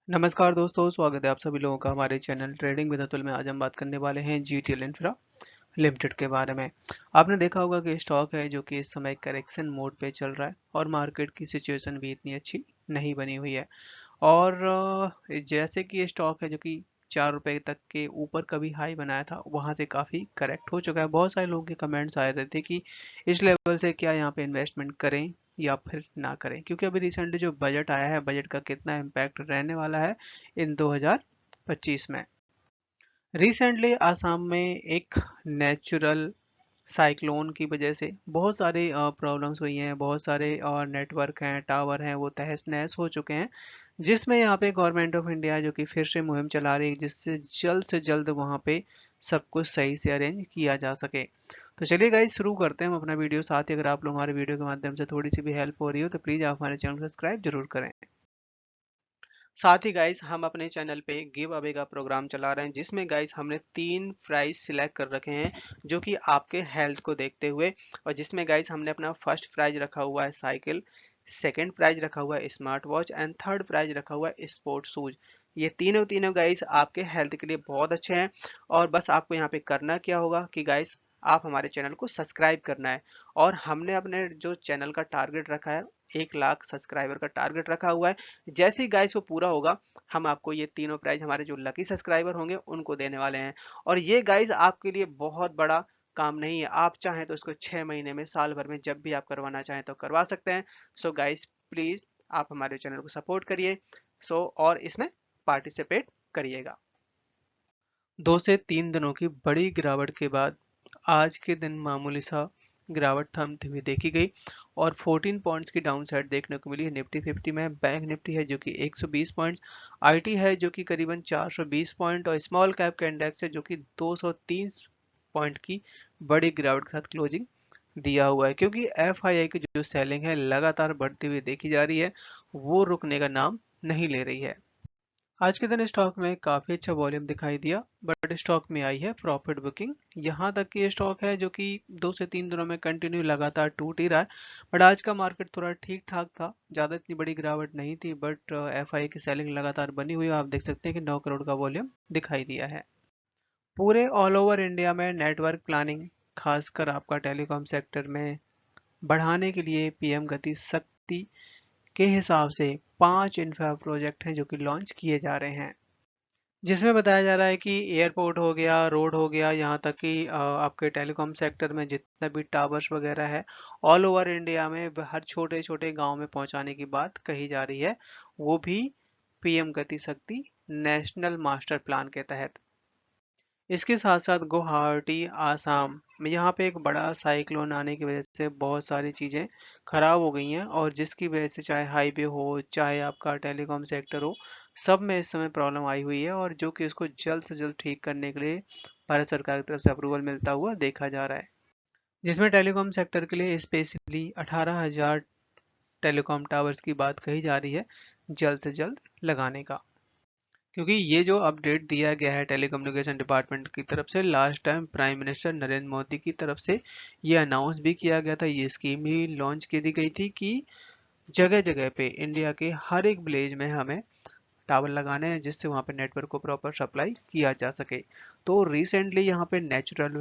नमस्कार दोस्तों, स्वागत है आप सभी लोगों का हमारे चैनल ट्रेडिंग विद अतुल में। आज हम बात करने वाले हैं जीटीएल इंफ्रा लिमिटेड के बारे में। आपने देखा होगा कि स्टॉक है जो कि इस समय करेक्शन मोड पे चल रहा है और मार्केट की सिचुएशन भी इतनी अच्छी नहीं बनी हुई है। और जैसे कि ये स्टॉक है जो कि 4 रुपए तक के ऊपर कभी हाई बनाया था, वहां से काफी करेक्ट हो चुका है। बहुत सारे लोगों के कमेंट्स आए रहे थे कि इस लेवल से क्या यहाँ पे इन्वेस्टमेंट करें या फिर ना करें, क्योंकि अभी रिसेंटली जो बजट आया है, बजट का कितना इम्पैक्ट रहने वाला है इन 2025 में। रिसेंटली आसाम में एक नेचुरल साइक्लोन की वजह से बहुत सारे प्रॉब्लम्स हुई हैं। बहुत सारे नेटवर्क हैं, टावर हैं, वो तहस नहस हो चुके हैं, जिसमें यहाँ पे गवर्नमेंट ऑफ इंडिया जो कि फिर से मुहिम चला रही है जिससे जल्द से जल्द वहाँ पे सब कुछ सही से अरेंज किया जा सके। तो चलिए गाइस, शुरू करते हैं हम अपना वीडियो। साथ ही अगर आप लोग हमारे वीडियो के माध्यम से थोड़ी सी भी हेल्प हो रही हो तो प्लीज़ आप हमारे चैनल को सब्सक्राइब जरूर करें। साथ ही गाइस, हम अपने चैनल पे गिव अवे का प्रोग्राम चला रहे हैं, जिसमें गाइस हमने 3 प्राइज सिलेक्ट कर रखे हैं जो कि आपके हेल्थ को देखते हुए। और जिसमें गाइस हमने अपना फर्स्ट प्राइज रखा हुआ है साइकिल, सेकंड प्राइज रखा हुआ है smart watch and third prize रखा हुआ है स्पोर्ट्स शूज। ये तीनों तीनों गाइस आपके हेल्थ के लिए बहुत अच्छे हैं। और बस आपको यहाँ पे करना क्या होगा कि गाइस, आप हमारे चैनल को सब्सक्राइब करना है। और हमने अपने जो चैनल का टारगेट रखा है, 1 लाख सब्सक्राइबर का टारगेट रखा हुआ है। जैसे ही गाइस वो पूरा होगा, हम आपको ये तीनों प्राइज हमारे जो लकी सब्सक्राइबर होंगे उनको देने वाले हैं। और ये गाइस आपके लिए बहुत बड़ा काम नहीं है। आप चाहें तो इसको 6 महीने में, साल भर में, जब भी आप करवाना चाहें तो करवा सकते हैं। सो गाइस, प्लीज आप हमारे चैनल को सपोर्ट करिए। और इसमें पार्टिसिपेट करिएगा। 2 से 3 दिनों की बड़ी गिरावट के बाद आज के दिन मामूली सा गिरावट थमती हुई देखी गई और 14 पॉइंट्स की डाउन साइड देखने को मिली है निफ्टी 50 में। बैंक निफ्टी है जो कि 120 पॉइंट्स, आईटी है जो कि करीबन 420 पॉइंट और स्मॉल कैप का इंडेक्स है जो कि 203 पॉइंट की बड़ी गिरावट के साथ क्लोजिंग दिया हुआ है, क्योंकि एफआईआई की जो सेलिंग है लगातार बढ़ती हुई देखी जा रही है, वो रुकने का नाम नहीं ले रही है। आज के दिन स्टॉक में काफी अच्छा वॉल्यूम दिखाई दिया, बट स्टॉक में आई है प्रॉफिट बुकिंग। यहाँ तक कि ये स्टॉक है जो कि 2 से 3 दिनों में कंटिन्यू लगातार टूट ही रहा है। बट आज का मार्केट थोड़ा ठीक ठाक था, ज्यादा इतनी बड़ी गिरावट नहीं थी, बट एफआई की सेलिंग लगातार बनी हुई है। आप देख सकते हैं कि 9 करोड़ का वॉल्यूम दिखाई दिया है। पूरे ऑल ओवर इंडिया में नेटवर्क प्लानिंग, खासकर आपका टेलीकॉम सेक्टर में बढ़ाने के लिए पीएम गति शक्ति के हिसाब से 5 इंफ्रा प्रोजेक्ट हैं जो कि लॉन्च किए जा रहे हैं, जिसमें बताया जा रहा है कि एयरपोर्ट हो गया, रोड हो गया, यहाँ तक कि आपके टेलीकॉम सेक्टर में जितना भी टावर्स वगैरह है, ऑल ओवर इंडिया में हर छोटे छोटे गांव में पहुंचाने की बात कही जा रही है, वो भी पीएम गति शक्ति नेशनल मास्टर प्लान के तहत। इसके साथ साथ गुवाहाटी आसाम में यहाँ पे एक बड़ा साइक्लोन आने की वजह से बहुत सारी चीज़ें खराब हो गई हैं, और जिसकी वजह से चाहे हाईवे हो, चाहे आपका टेलीकॉम सेक्टर हो, सब में इस समय प्रॉब्लम आई हुई है, और जो कि इसको जल्द से जल्द ठीक करने के लिए भारत सरकार की तरफ से अप्रूवल मिलता हुआ देखा जा रहा है, जिसमें टेलीकॉम सेक्टर के लिए स्पेशली 18,000 टेलीकॉम टावर्स की बात कही जा रही है जल्द से जल्द लगाने का। क्योंकि ये जो अपडेट दिया गया है टेलीकम्युनिकेशन डिपार्टमेंट की तरफ से, last time prime minister Narendra Modi की तरफ से ये अनाउंस भी किया गया था, ये स्कीम भी लॉन्च की दी गई थी कि जगह जगह पे इंडिया के हर एक विलेज में हमें टावर लगाने हैं, जिससे वहाँ पे नेटवर्क को प्रॉपर सप्लाई किया जा सके। तो रिसेंटली यहाँ पे natural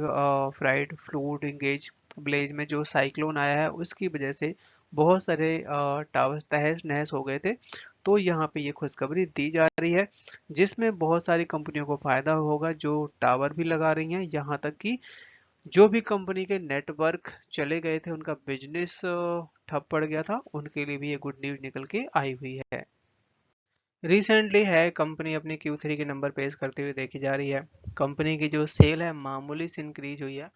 fried fluid engage village में जो साइक्लोन आया है, उसकी वजह से बहुत सारे टावर तहस नहस हो गए थे। तो यहाँ पे ये खुशखबरी दी जा रही है, जिसमें बहुत सारी कंपनियों को फायदा होगा जो टावर भी लगा रही हैं। यहाँ तक कि जो भी कंपनी के नेटवर्क चले गए थे, उनका बिजनेस ठप पड़ गया था, उनके लिए भी ये गुड न्यूज निकल के आई हुई है। रिसेंटली है कंपनी अपनी Q3 के नंबर पेश करते हुए देखी जा रही है। कंपनी की जो सेल है मामूली से इंक्रीज हुई है,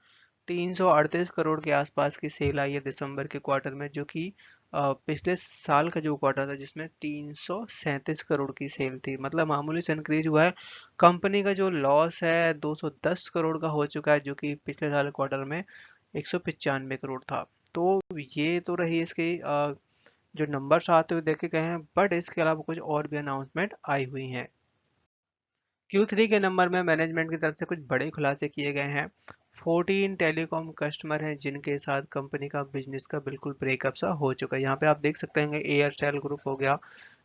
338 करोड़ के आसपास की सेल आई है दिसंबर के क्वार्टर में, जो कि पिछले साल का जो क्वार्टर था जिसमें 337 करोड़ की सेल थी, मतलब मामूली से इंक्रीज हुआ है। कंपनी का जो लॉस है 210 करोड़ का हो चुका है, जो कि पिछले साल क्वार्टर में 195 करोड़ था। तो ये तो रही इसकी जो नंबर्स आते हुए देखे गए हैं, बट इसके अलावा कुछ और भी अनाउंसमेंट आई हुई हैं। Q3 के नंबर में मैनेजमेंट की तरफ से कुछ बड़े खुलासे किए गए हैं। 14 टेलीकॉम कस्टमर हैं जिनके साथ कंपनी का बिजनेस का बिल्कुल ब्रेकअप सा हो चुका है। यहाँ पे आप देख सकते हैं एयरटेल ग्रुप हो गया,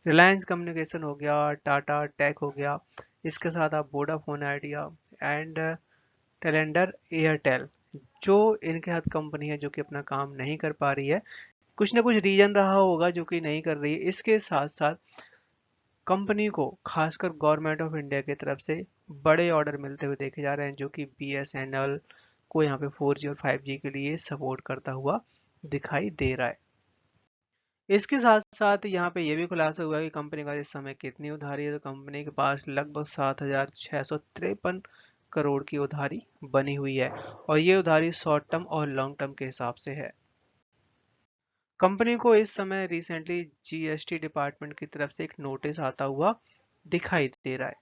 रिलायंस कम्युनिकेशन हो गया, टाटा टेक हो गया, इसके साथ आप Vodafone idea and tailender Airtel, जो इनके हाथ कंपनी है जो कि अपना काम नहीं कर पा रही है, कुछ ना कुछ रीजन रहा होगा जो कि नहीं कर रही है। इसके साथ साथ कंपनी को खासकर गवर्नमेंट ऑफ इंडिया की तरफ से बड़े ऑर्डर मिलते हुए देखे जा रहे हैं, जो कि बीएसएनएल को यहाँ पे 4G और 5G के लिए सपोर्ट करता हुआ दिखाई दे रहा है। इसके साथ साथ यहाँ पे ये भी खुलासा हुआ है कि कंपनी का इस समय कितनी उधारी है, तो कंपनी के पास लगभग 7,653 करोड़ की उधारी बनी हुई है, और ये उधारी शॉर्ट टर्म और लॉन्ग टर्म के हिसाब से है। कंपनी को इस समय रिसेंटली जीएसटी डिपार्टमेंट की तरफ से एक नोटिस आता हुआ दिखाई दे रहा है,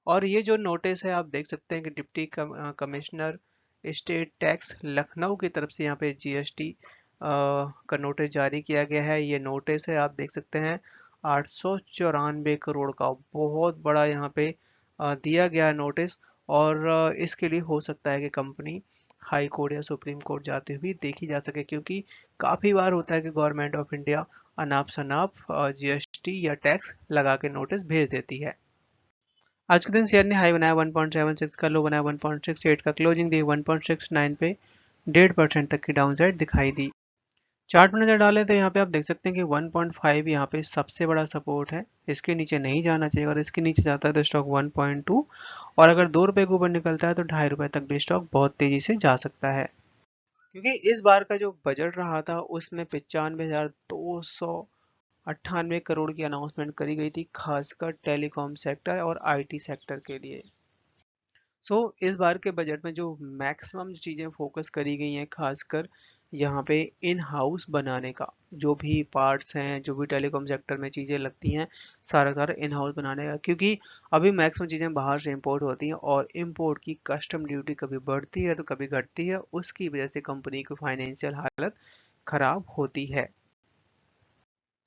और ये जो नोटिस है आप देख सकते हैं कि deputy commissioner state tax Lucknow की तरफ से यहाँ पे जीएसटी का नोटिस जारी किया गया है। ये नोटिस है, आप देख सकते हैं 894 का, बहुत बड़ा यहाँ पे दिया गया है नोटिस, और इसके लिए हो सकता है कि कंपनी हाई कोर्ट या सुप्रीम कोर्ट जाते हुए देखी जा सके, क्योंकि काफी बार होता है कि गवर्नमेंट ऑफ इंडिया अनाप शनाप जीएसटी या टैक्स लगा के नोटिस भेज देती है। आज के दिन शेयर ने हाई बनाया 1.76 का, लो बनाया 1.68 का, क्लोजिंग दी 1.69 पे, 1.5% तक की डाउनसाइड दिखाई दी। चार्ट में नजर डालें तो यहाँ पे आप देख सकते हैं कि 1.5 यहाँ पे सबसे बड़ा सपोर्ट है, इसके नीचे नहीं जाना चाहिए, अगर इसके नीचे जाता है तो स्टॉक 1.2, और अगर 2 रुपए के ऊपर निकलता है तो 2.5 रुपए तक भी स्टॉक बहुत तेजी से जा सकता है, क्योंकि इस बार का जो बजट रहा था उसमें 95,298 करोड़ की अनाउंसमेंट करी गई थी, खासकर टेलीकॉम सेक्टर और आईटी सेक्टर के लिए। इस बार के बजट में जो मैक्सिमम चीज़ें फोकस करी गई हैं, खासकर यहाँ पे इन हाउस बनाने का, जो भी पार्ट्स हैं, जो भी टेलीकॉम सेक्टर में चीज़ें लगती हैं, सारा सारा इन हाउस बनाने का, क्योंकि अभी मैक्सिमम चीज़ें बाहर से इंपोर्ट होती हैं, और इंपोर्ट की कस्टम ड्यूटी कभी बढ़ती है तो कभी घटती है, उसकी वजह से कंपनी की फाइनेंशियल हालत खराब होती है।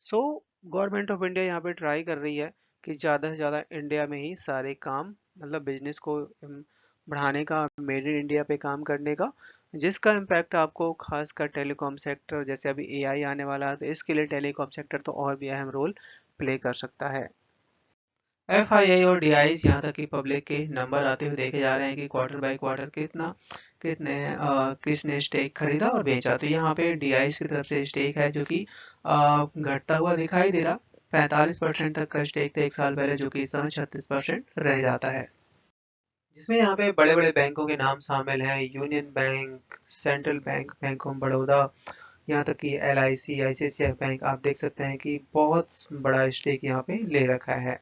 सो गवर्नमेंट ऑफ इंडिया यहाँ पे ट्राई कर रही है कि ज़्यादा से ज़्यादा इंडिया में ही सारे काम, मतलब बिजनेस को बढ़ाने का, मेड इन इंडिया पे काम करने का, जिसका इम्पैक्ट आपको खासकर टेलीकॉम सेक्टर, जैसे अभी एआई आने वाला है तो इसके लिए टेलीकॉम सेक्टर तो और भी अहम रोल प्ले कर सकता है। एफआईआई और डीआईस यहाँ तक कि पब्लिक के नंबर आते हुए देखे जा रहे हैं कि क्वार्टर बाय क्वार्टर किसने स्टेक खरीदा और बेचा, तो यहाँ पे डीआईस की तरफ से स्टेक है जो कि घटता हुआ दिखाई दे रहा। 45% तक का स्टेक था एक साल पहले, जो कि इस समय 36% रह जाता है, जिसमें यहाँ पे बड़े बड़े बैंकों के नाम शामिल हैं, union bank, central bank, bank of Baroda, यहाँ तक कि LIC, ICICI बैंक, आप देख सकते हैं कि बहुत बड़ा स्टेक यहाँ पे ले रखा है।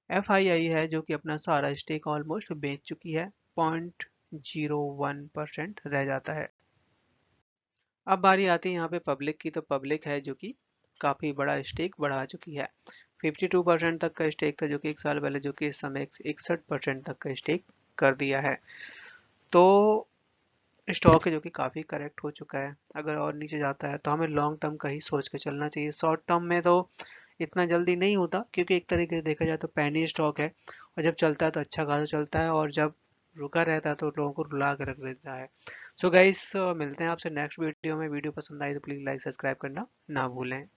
FII है जो कि अपना सारा स्टेक ऑलमोस्ट बेच चुकी है, 0.01% रह जाता है। अब बारी आती है यहाँ पे पब्लिक की, तो पब्लिक है जो कि काफ़ी बड़ा स्टेक बढ़ा चुकी है, 52% तक का स्टेक था जो कि एक साल पहले, जो कि इस समय 61% तक का स्टेक कर दिया है। तो स्टॉक है जो कि काफ़ी करेक्ट हो चुका है, अगर और नीचे जाता है तो हमें लॉन्ग टर्म का ही सोच के चलना चाहिए, शॉर्ट टर्म में तो इतना जल्दी नहीं होता, क्योंकि एक तरीके से देखा जाए तो पैनी स्टॉक है, और जब चलता है तो अच्छा खासा चलता है, और जब रुका रहता है तो लोगों को रुला के रख देता है। सो गाइस, मिलते हैं आपसे नेक्स्ट वीडियो में। वीडियो पसंद आई तो प्लीज़ लाइक सब्सक्राइब करना ना भूलें।